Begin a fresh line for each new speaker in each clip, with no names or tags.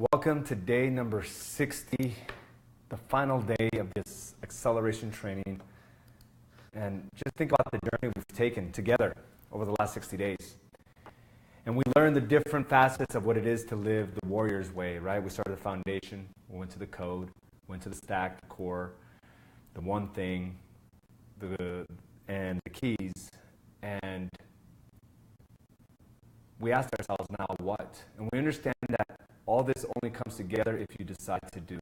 Welcome to day number 60, the final day of this acceleration training. And just think about the journey we've taken together over the last 60 days. And we learned the different facets of what it is to live the warrior's way, right? We started the foundation, we went to the code, went to the stack, the core, the one thing, and the keys. And we asked ourselves, now what? And we understand that all this only comes together if you decide to do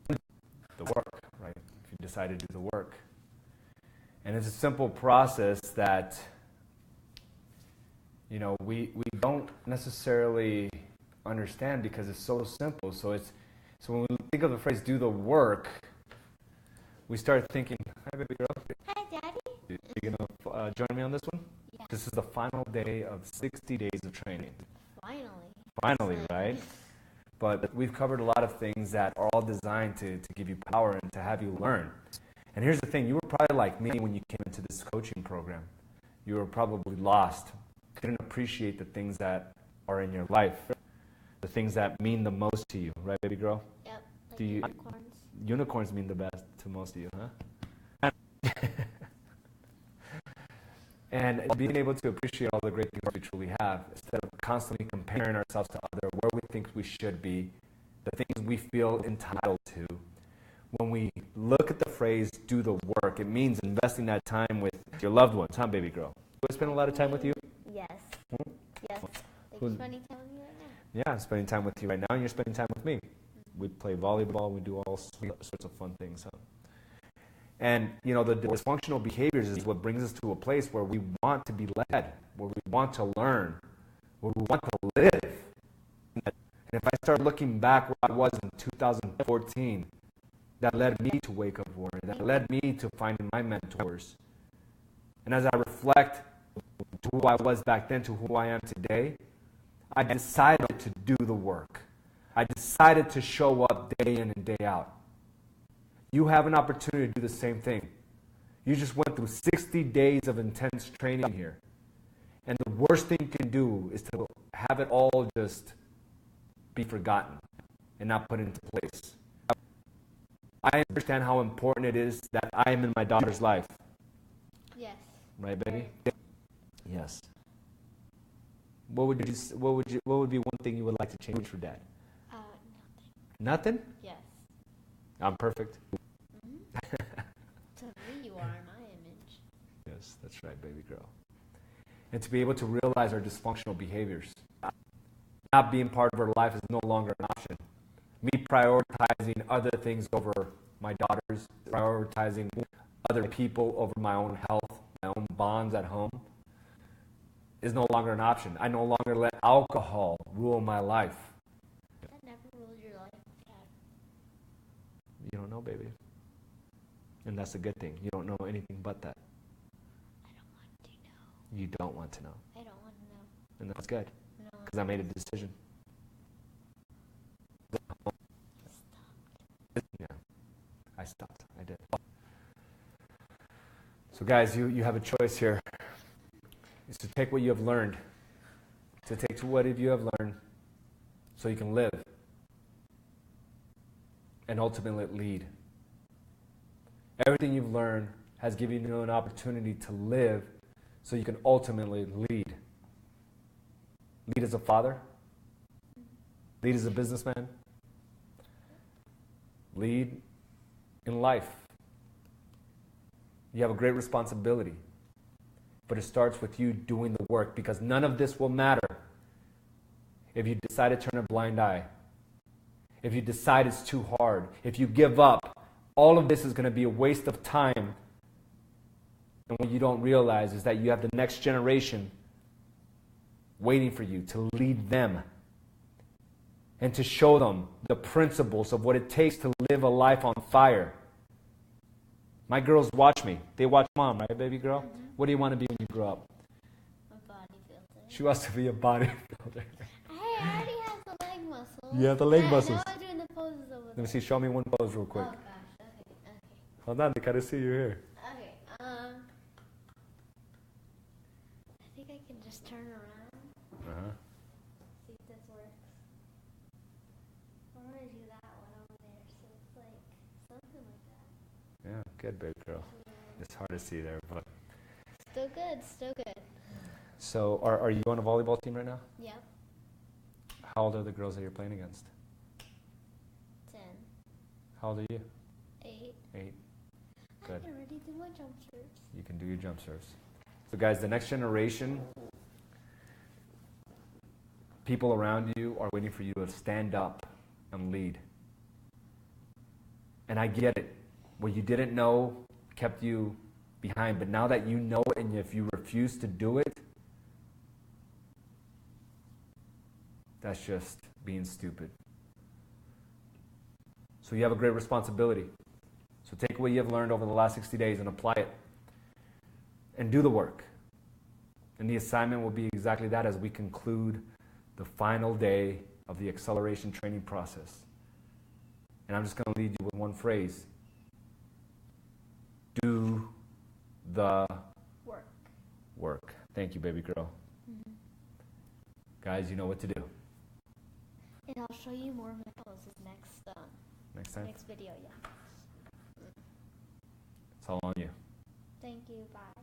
the work, right? If you decide to do the work. And it's a simple process that, we don't necessarily understand because it's so simple. So when we think of the phrase "do the work," we start thinking, "Hi, baby girl.
Hi, Daddy.
You gonna join me on this one?"
Yeah.
This is the final day of 60 days of training.
Finally,
right? But we've covered a lot of things that are all designed to give you power and to have you learn. And here's the thing, you were probably like me when you came into this coaching program. You were probably lost, didn't appreciate the things that are in your life, the things that mean the most to you, right, baby girl?
Yep, like
unicorns. Unicorns mean the best to most of you, huh? And being able to appreciate all the great things we truly have, instead of constantly comparing ourselves to others, where we think we should be, the things we feel entitled to. When we look at the phrase, do the work, it means investing that time with your loved ones, huh, baby girl? Do I spend a lot of time with you?
Yes.
Hmm?
Yes. Like you're spending time with me right now.
Yeah, I'm spending time with you right now, and you're spending time with me. We play volleyball, we do all sorts of fun things, huh? And, the dysfunctional behaviors is what brings us to a place where we want to be led, where we want to learn, where we want to live. And if I start looking back where I was in 2014, that led me to Wake Up Warrior, that led me to finding my mentors. And as I reflect to who I was back then to who I am today, I decided to do the work. I decided to show up day in and day out. You have an opportunity to do the same thing. You just went through 60 days of intense training here. And the worst thing you can do is to have it all just be forgotten and not put into place. I understand how important it is that I am in my daughter's life.
Yes.
Right, baby? Yes. What would be one thing you would like to change for Dad?
Nothing.
Nothing?
Yes.
I'm perfect.
To me, you are in my image.
Yes, that's right, baby girl. And to be able to realize our dysfunctional behaviors. Not being part of our life is no longer an option. Me prioritizing other things over my daughters, prioritizing other people over my own health, my own bonds at home, is no longer an option. I no longer let alcohol rule my life.
That never ruled your life, Dad.
You don't know, baby. And that's a good thing. You don't know anything but that.
I don't want to know.
You don't want to know.
I don't want to know.
And that's good.
No.
Because I made a decision. Yeah, I stopped. I did. So guys, you have a choice here. It's to take what you have learned. To take what you have learned so you can live. And ultimately lead. Everything you've learned has given you an opportunity to live so you can ultimately lead. Lead as a father. Lead as a businessman. Lead in life. You have a great responsibility. But it starts with you doing the work, because none of this will matter if you decide to turn a blind eye. If you decide it's too hard. If you give up. All of this is going to be a waste of time. And what you don't realize is that you have the next generation waiting for you to lead them and to show them the principles of what it takes to live a life on fire. My girls watch me. They watch Mom, right, baby girl?
Mm-hmm.
What do you want to be when you grow up?
A bodybuilder.
She wants to be a bodybuilder.
Hey, I already have the leg muscles.
You have the leg
Yeah,
muscles.
now I'm doing the poses over there.
Let me see. Show me one pose real quick.
Oh, gosh. Okay.
Hold on. They gotta see you here.
Okay, I think I can just turn around.
Uh-huh.
See if this works. want to do that one over there. So it's like something like that.
Yeah, good, baby girl. It's hard to see there, but.
Still good, still good.
So, are you on a volleyball team right now?
Yep.
How old are the girls that you're playing against?
10.
How old are you?
8.
8.
I
Good.
can already do my jump serves.
You can do your jump serves. So, guys, the next generation, people around you are waiting for you to stand up and lead. And I get it. What you didn't know kept you behind, but now that you know it, and if you refuse to do it, that's just being stupid. So you have a great responsibility. So take what you have learned over the last 60 days and apply it. And do the work. And the assignment will be exactly that as we conclude the final day of the acceleration training process. And I'm just going to lead you with one phrase. Do the work. Thank you, baby girl.
Mm-hmm.
Guys, you know what to do.
And I'll show you more of my poses
Next time,
next video, yeah.
it's all on you.
Thank you, bye.